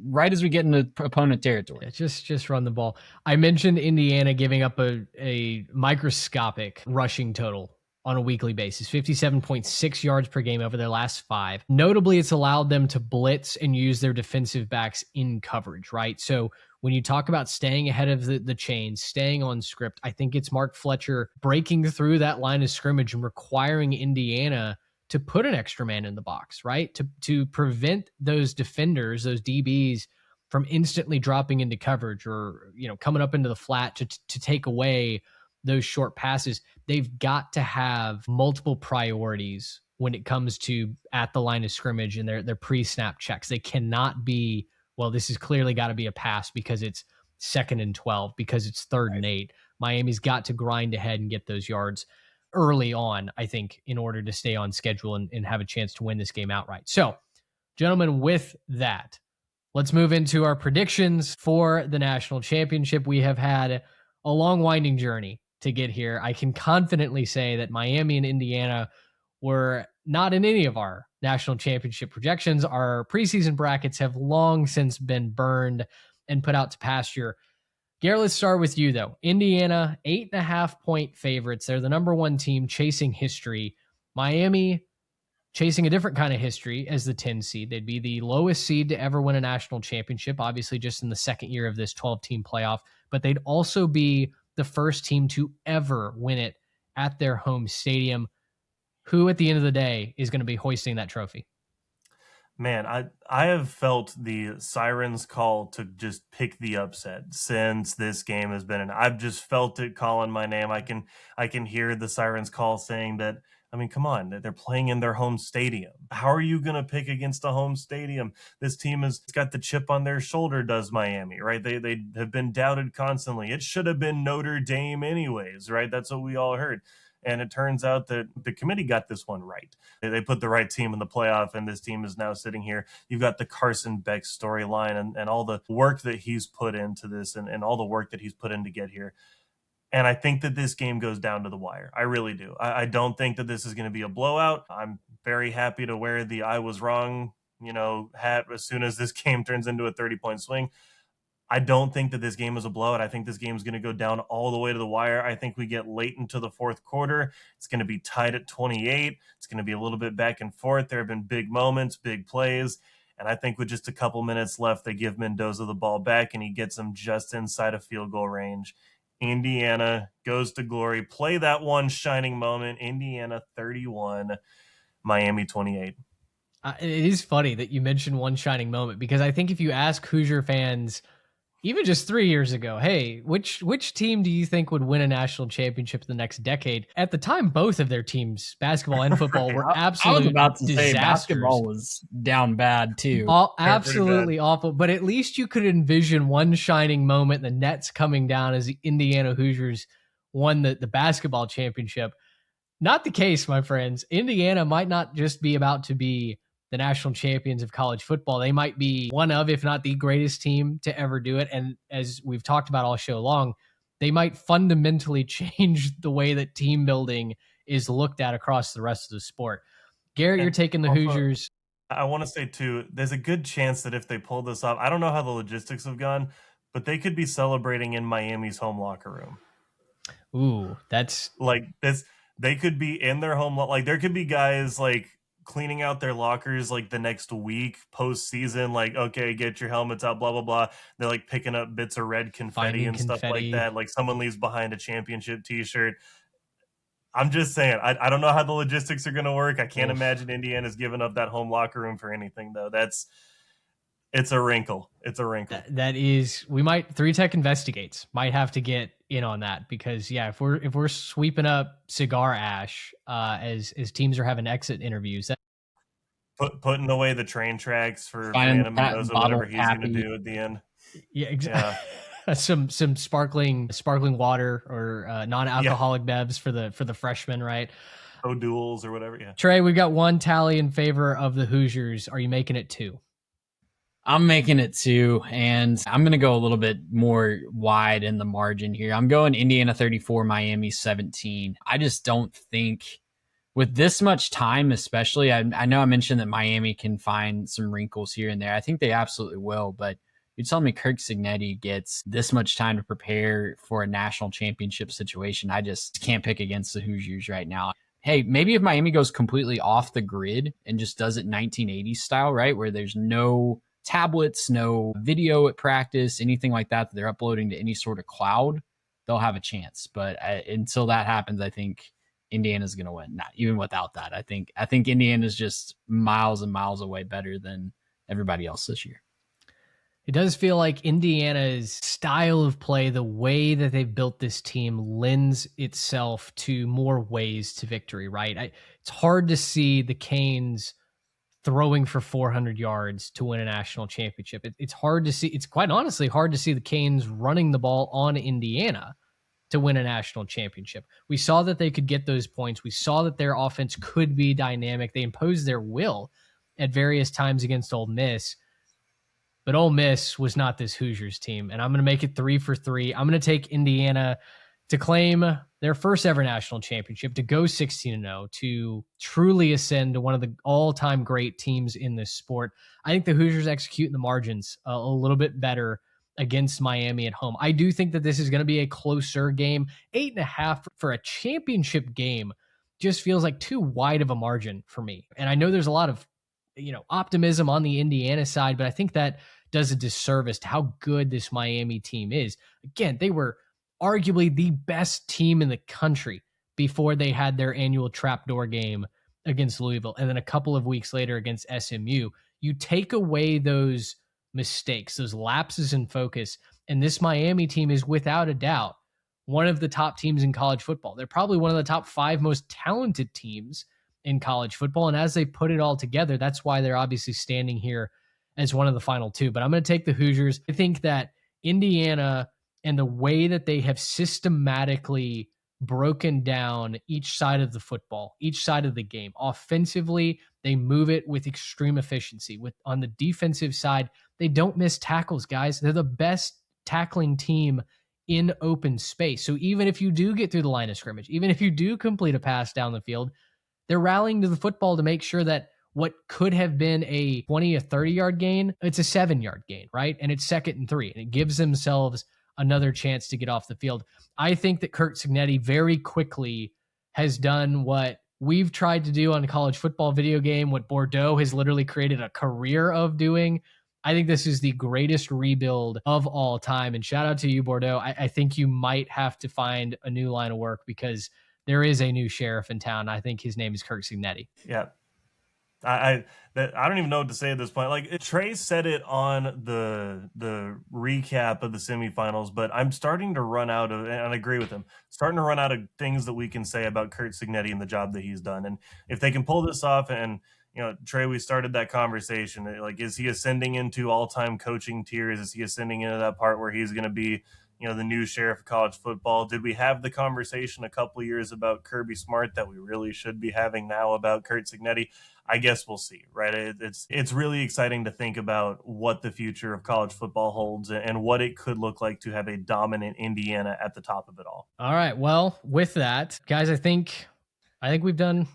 right as we get into opponent territory. Yeah, just run the ball. I mentioned Indiana giving up a microscopic rushing total on a weekly basis, 57.6 yards per game over their last 5. Notably, it's allowed them to blitz and use their defensive backs in coverage, right? So when you talk about staying ahead of the chains, staying on script, I think it's Mark Fletcher breaking through that line of scrimmage and requiring Indiana to put an extra man in the box, right? To prevent those defenders, those DBs, from instantly dropping into coverage or, coming up into the flat to take away those short passes. They've got to have multiple priorities when it comes to at the line of scrimmage and their pre-snap checks. They cannot be, well, this has clearly got to be a pass because it's 2nd and 12, because it's 3rd and 8. Miami's got to grind ahead and get those yards early on, I think, in order to stay on schedule and have a chance to win this game outright. So, gentlemen, with that, let's move into our predictions for the national championship. We have had a long, winding journey to get here. I can confidently say that Miami and Indiana were not in any of our national championship projections. Our preseason brackets have long since been burned and put out to pasture. Garrett, let's start with you, though. Indiana, 8.5-point favorites. They're the number 1 team chasing history. Miami chasing a different kind of history as the 10 seed. They'd be the lowest seed to ever win a national championship, obviously just in the second year of this 12-team playoff, but they'd also be the first team to ever win it at their home stadium. Who, at the end of the day, is going to be hoisting that trophy? Man, I have felt the sirens call to just pick the upset since this game has been, and I've just felt it calling my name. I can hear the sirens call saying that. I mean, come on, they're playing in their home stadium. How are you going to pick against a home stadium? This team has got the chip on their shoulder, does Miami, right? They have been doubted constantly. It should have been Notre Dame anyways, right? That's what we all heard. And it turns out that the committee got this one right. They put the right team in the playoff, and this team is now sitting here. You've got the Carson Beck storyline and all the work that he's put into this and all the work that he's put in to get here. And I think that this game goes down to the wire. I really do. I don't think that this is going to be a blowout. I'm very happy to wear the I was wrong, hat as soon as this game turns into a 30-point swing. I don't think that this game is a blowout. I think this game is going to go down all the way to the wire. I think we get late into the fourth quarter. It's going to be tied at 28. It's going to be a little bit back and forth. There have been big moments, big plays. And I think with just a couple minutes left, they give Mendoza the ball back, and he gets him just inside of field goal range. Indiana goes to glory. Play that one shining moment. Indiana 31, Miami 28. It is funny that you mentioned one shining moment, because I think if you ask Hoosier fans, even just 3 years ago, hey, which team do you think would win a national championship in the next decade? At the time, both of their teams, basketball and football, were absolute I was about to disasters. say basketball was down bad too. Absolutely awful. But at least you could envision one shining moment, the Nets coming down as the Indiana Hoosiers won the basketball championship. Not the case, my friends. Indiana might not just be about to be the national champions of college football. They might be one of, if not the greatest team to ever do it. And as we've talked about all show long, they might fundamentally change the way that team building is looked at across the rest of the sport. Garrett, you're taking the Hoosiers. I want to say too, there's a good chance that if they pull this off, I don't know how the logistics have gone, but they could be celebrating in Miami's home locker room. Ooh, that's like this. They could be in their home. Like there could be guys like cleaning out their lockers like the next week postseason, like, okay, get your helmets out, blah, blah, blah. They're like picking up bits of red confetti and stuff like that. Like someone leaves behind a championship t-shirt. I'm just saying, I don't know how the logistics are going to work. I can't imagine Indiana's giving up that home locker room for anything though. It's a wrinkle. It's a wrinkle. That is, we might, 3Tech Investigates might have to get in on that, because if we're sweeping up cigar ash as teams are having exit interviews, putting away the train tracks for Phantom Mendoza, whatever he's going to do at the end. Yeah, exactly. Yeah. some sparkling water or non-alcoholic bevs for the freshmen, right? O'Doul's or whatever. Yeah. Trey, we got one tally in favor of the Hoosiers. Are you making it 2? I'm making it 2, and I'm going to go a little bit more wide in the margin here. I'm going Indiana 34, Miami 17. I just don't think with this much time, especially, I know I mentioned that Miami can find some wrinkles here and there. I think they absolutely will, but you're telling me Kirk Cignetti gets this much time to prepare for a national championship situation. I just can't pick against the Hoosiers right now. Hey, maybe if Miami goes completely off the grid and just does it 1980s style, right, where there's no tablets, no video at practice, anything like that they're uploading to any sort of cloud, they'll have a chance. But until that happens, I think Indiana's going to win. Not even without that. I think Indiana's just miles and miles away better than everybody else this year. It does feel like Indiana's style of play, the way that they've built this team, lends itself to more ways to victory, right? It's hard to see the Canes throwing for 400 yards to win a national championship. It's hard to see. It's quite honestly hard to see the Canes running the ball on Indiana to win a national championship. We saw that they could get those points. We saw that their offense could be dynamic. They imposed their will at various times against Ole Miss. But Ole Miss was not this Hoosiers team. And I'm going to make it 3 for 3. I'm going to take Indiana to claim their first ever national championship, to go 16-0, to truly ascend to one of the all-time great teams in this sport. I think the Hoosiers execute in the margins a little bit better against Miami at home. I do think that this is going to be a closer game. 8.5 for a championship game just feels like too wide of a margin for me. And I know there's a lot of optimism on the Indiana side, but I think that does a disservice to how good this Miami team is. Again, they were arguably the best team in the country before they had their annual trapdoor game against Louisville. And then a couple of weeks later against SMU, you take away those mistakes, those lapses in focus, and this Miami team is without a doubt one of the top teams in college football. They're probably one of the top 5 most talented teams in college football. And as they put it all together, that's why they're obviously standing here as one of the final 2. But I'm going to take the Hoosiers. I think that Indiana and the way that they have systematically broken down each side of the football, each side of the game. Offensively, they move it with extreme efficiency. On the defensive side, they don't miss tackles, guys. They're the best tackling team in open space. So even if you do get through the line of scrimmage, even if you do complete a pass down the field, they're rallying to the football to make sure that what could have been a 20 or 30-yard gain, it's a 7-yard gain, right? And it's 2nd and 3, and it gives themselves another chance to get off the field. I think that Curt Cignetti very quickly has done what we've tried to do on a college football video game, what Bordeaux has literally created a career of doing. I think this is the greatest rebuild of all time. And shout out to you, Bordeaux. I think you might have to find a new line of work because there is a new sheriff in town. I think his name is Curt Cignetti. Yeah. I don't even know what to say at this point. Like, Trey said it on the recap of the semifinals, but I'm starting to run out of, and I agree with him, starting to run out of things that we can say about Curt Cignetti and the job that he's done. And if they can pull this off, and Trey, we started that conversation. Like, is he ascending into all-time coaching tiers? Is he ascending into that part where he's going to be, the new sheriff of college football? Did we have the conversation a couple years about Kirby Smart that we really should be having now about Curt Cignetti? I guess we'll see, right? It's really exciting to think about what the future of college football holds and what it could look like to have a dominant Indiana at the top of it all. All right. Well, with that, guys, I think we've done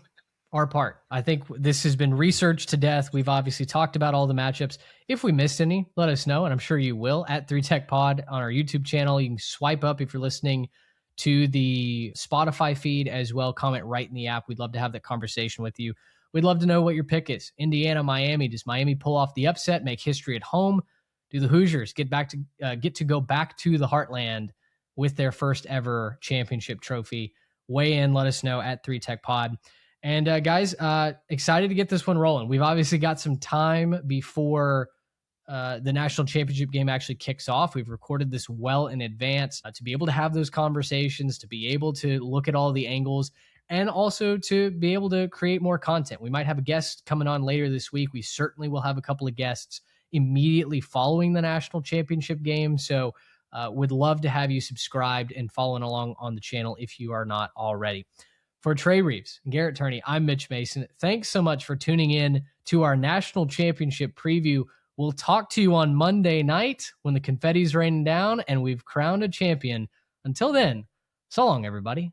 our part. I think this has been researched to death. We've obviously talked about all the matchups. If we missed any, let us know, and I'm sure you will, at 3Tech Pod on our YouTube channel. You can swipe up if you're listening to the Spotify feed as well. Comment right in the app. We'd love to have that conversation with you. We'd love to know what your pick is. Indiana, Miami. Does Miami pull off the upset, make history at home? Do the Hoosiers get to go back to the Heartland with their first ever championship trophy? Weigh in. Let us know at 3Tech Pod. And guys, excited to get this one rolling. We've obviously got some time before the national championship game actually kicks off. We've recorded this well in advance to be able to have those conversations, to be able to look at all the angles, and also to be able to create more content. We might have a guest coming on later this week. We certainly will have a couple of guests immediately following the national championship game. So would love to have you subscribed and following along on the channel if you are not already. For Trey Reeves and Garrett Turney, I'm Mitch Mason. Thanks so much for tuning in to our national championship preview. We'll talk to you on Monday night when the confetti's raining down and we've crowned a champion. Until then, so long, everybody.